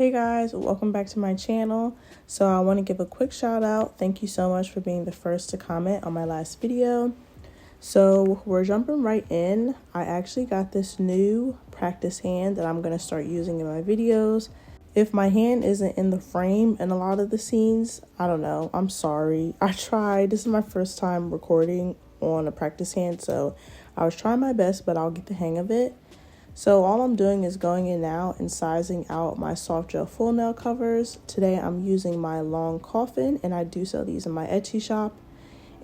Hey guys, welcome back to my channel. So I want to give a quick shout out. Thank you so much for being the first to comment on my last video. So we're jumping right in. I actually got this new practice hand that I'm going to start using in my videos. If my hand isn't in the frame in a lot of the scenes, I don't know, I'm sorry. I tried. This is my first time recording on a practice hand, so I was trying my best, but I'll get the hang of it. So all I'm doing is going in now and sizing out my soft gel full nail covers. Today I'm using my long coffin, and I do sell these in my Etsy shop.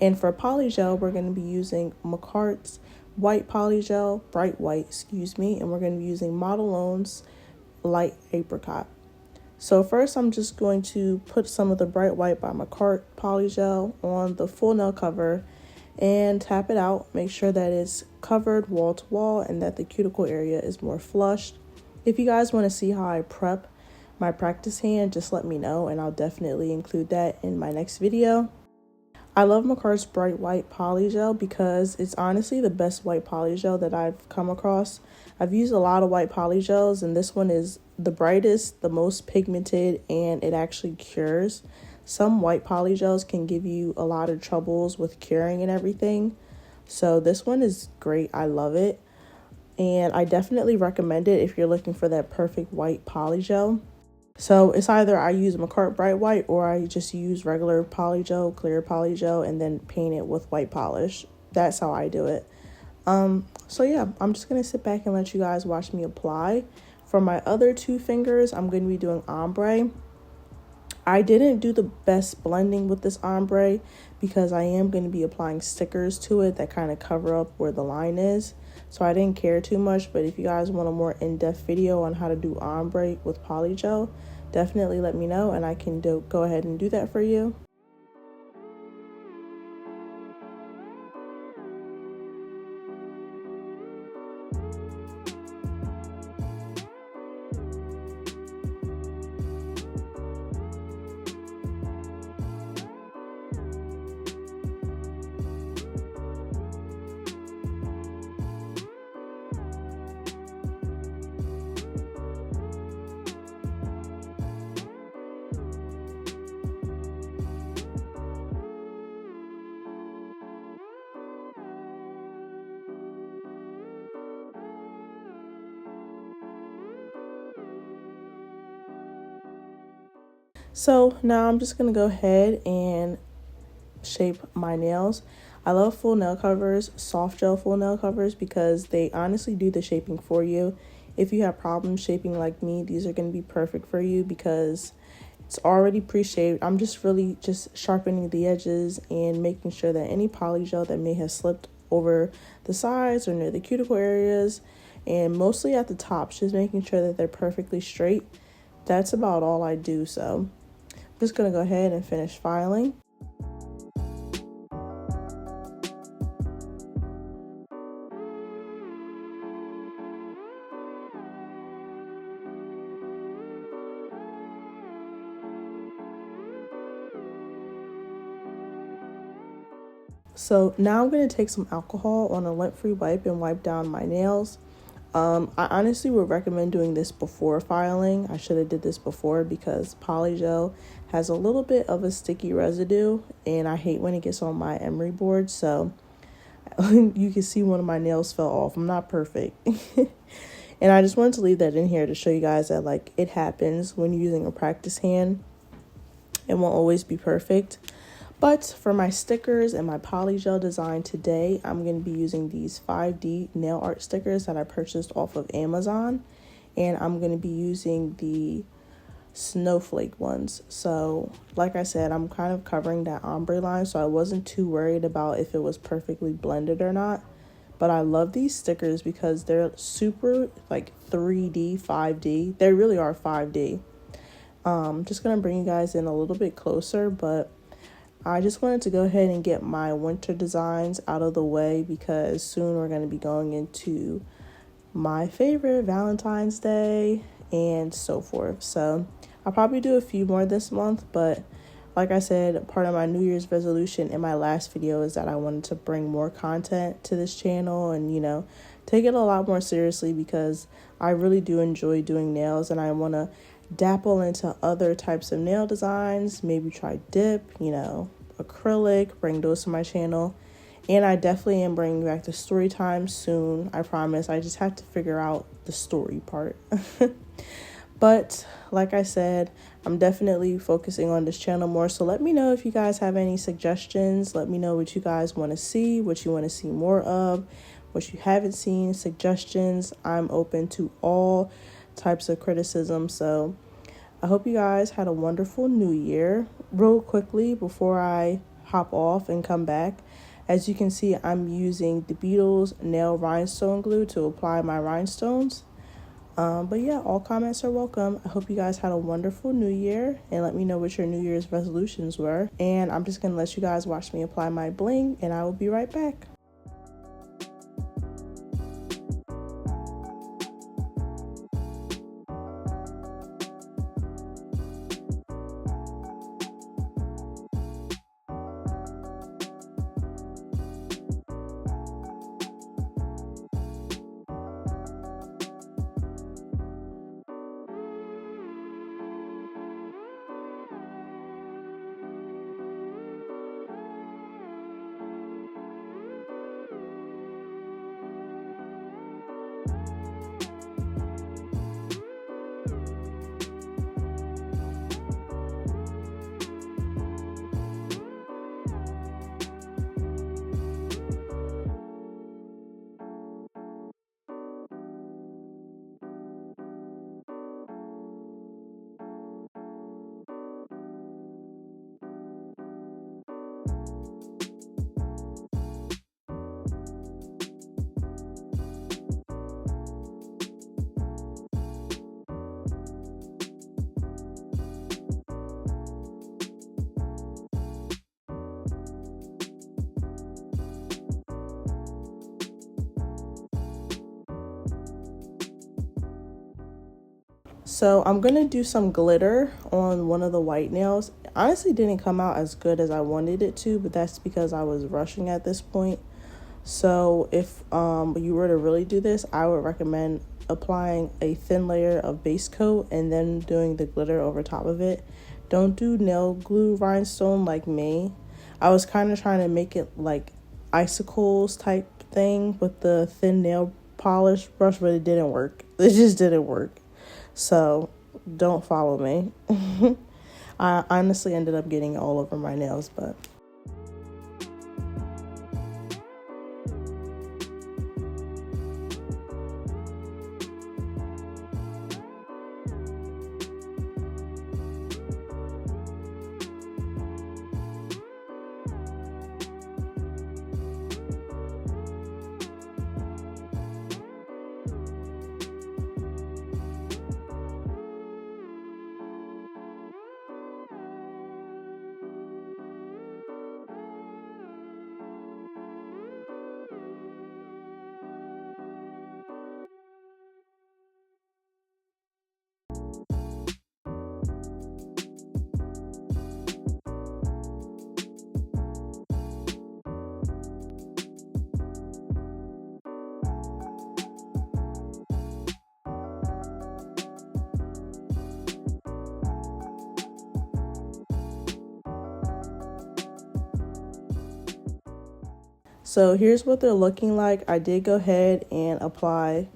And for Polygel, we're going to be using MAKARRT's white Polygel, bright white, and we're going to be using Modelone's light apricot. So first I'm just going to put some of the bright white by MAKARRT Polygel on the full nail cover and tap it out. Make sure that it's covered wall to wall and that the cuticle area is more flushed. If you guys want to see how I prep my practice hand, just let me know and I'll definitely include that in my next video. I love MAKARRT's bright white polygel because it's honestly the best white polygel that I've come across. I've used a lot of white polygels and this one is the brightest, the most pigmented, and it actually cures. Some white polygels can give you a lot of troubles with curing and everything. So this one is great. I love it. And I definitely recommend it if you're looking for that perfect white polygel. So it's either I use MAKARRT bright white or I just use regular polygel, clear polygel, and then paint it with white polish. That's how I do it. So yeah, I'm just going to sit back and let you guys watch me apply. For my other two fingers, I'm going to be doing ombre. I didn't do the best blending with this ombre because I am going to be applying stickers to it that kind of cover up where the line is. So I didn't care too much, but if you guys want a more in-depth video on how to do ombre with polygel, definitely let me know and I can go ahead and do that for you. So now I'm just going to go ahead and shape my nails. I love full nail covers, soft gel full nail covers, because they honestly do the shaping for you. If you have problems shaping like me, these are going to be perfect for you because it's already pre-shaped. I'm just really sharpening the edges and making sure that any polygel that may have slipped over the sides or near the cuticle areas, and mostly at the top, just making sure that they're perfectly straight. That's about all I do. So I'm just going to go ahead and finish filing. So now I'm going to take some alcohol on a lint-free wipe and wipe down my nails. I honestly would recommend doing this before filing. I should have did this before because polygel has a little bit of a sticky residue and I hate when it gets on my emery board. So you can see one of my nails fell off. I'm not perfect. And I just wanted to leave that in here to show you guys that like it happens when you're using a practice hand. It won't always be perfect. But for my stickers and my polygel design today, I'm going to be using these 5D nail art stickers that I purchased off of Amazon. And I'm going to be using the snowflake ones. So like I said, I'm kind of covering that ombre line, so I wasn't too worried about if it was perfectly blended or not. But I love these stickers because they're super like 3D, 5D. They really are 5D. Just going to bring you guys in a little bit closer, but I just wanted to go ahead and get my winter designs out of the way because soon we're going to be going into my favorite Valentine's Day and so forth. So I'll probably do a few more this month, but like I said, part of my New Year's resolution in my last video is that I wanted to bring more content to this channel and, you know, take it a lot more seriously because I really do enjoy doing nails and I want to dabble into other types of nail designs, maybe try dip, acrylic, bring those to my channel. And I definitely am bringing back the story time soon, I promise. I just have to figure out the story part. But like I said, I'm definitely focusing on this channel more. So let me know if you guys have any suggestions. Let me know what you guys want to see, what you want to see more of, what you haven't seen, suggestions. I'm open to all types of criticism. So I hope you guys had a wonderful new year. Real quickly before I hop off and come back, as you can see, I'm using the Beatles nail rhinestone glue to apply my rhinestones. But yeah, all comments are welcome. I hope you guys had a wonderful new year, and let me know what your New Year's resolutions were. And I'm just gonna let you guys watch me apply my bling, and I will be right back. So I'm gonna do some glitter on one of the white nails. Honestly, didn't come out as good as I wanted it to, but that's because I was rushing at this point. So if you were to really do this, I would recommend applying a thin layer of base coat and then doing the glitter over top of it. Don't do nail glue rhinestone like me. I was kind of trying to make it like icicles type thing with the thin nail polish brush, but it didn't work. It just didn't work. So don't follow me. I honestly ended up getting all over my nails, but so here's what they're looking like. I did go ahead and apply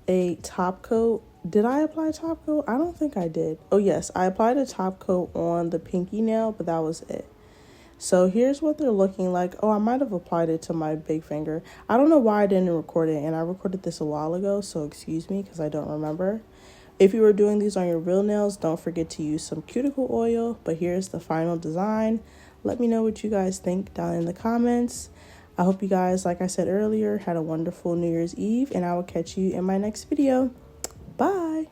a top coat. Did I apply a top coat? I don't think I did. Oh yes, I applied a top coat on the pinky nail, but that was it. So here's what they're looking like. Oh, I might have applied it to my big finger. I don't know why I didn't record it, and I recorded this a while ago, so excuse me because I don't remember. If you were doing these on your real nails, don't forget to use some cuticle oil, but here's the final design. Let me know what you guys think down in the comments. I hope you guys, like I said earlier, had a wonderful New Year's Eve, and I will catch you in my next video. Bye!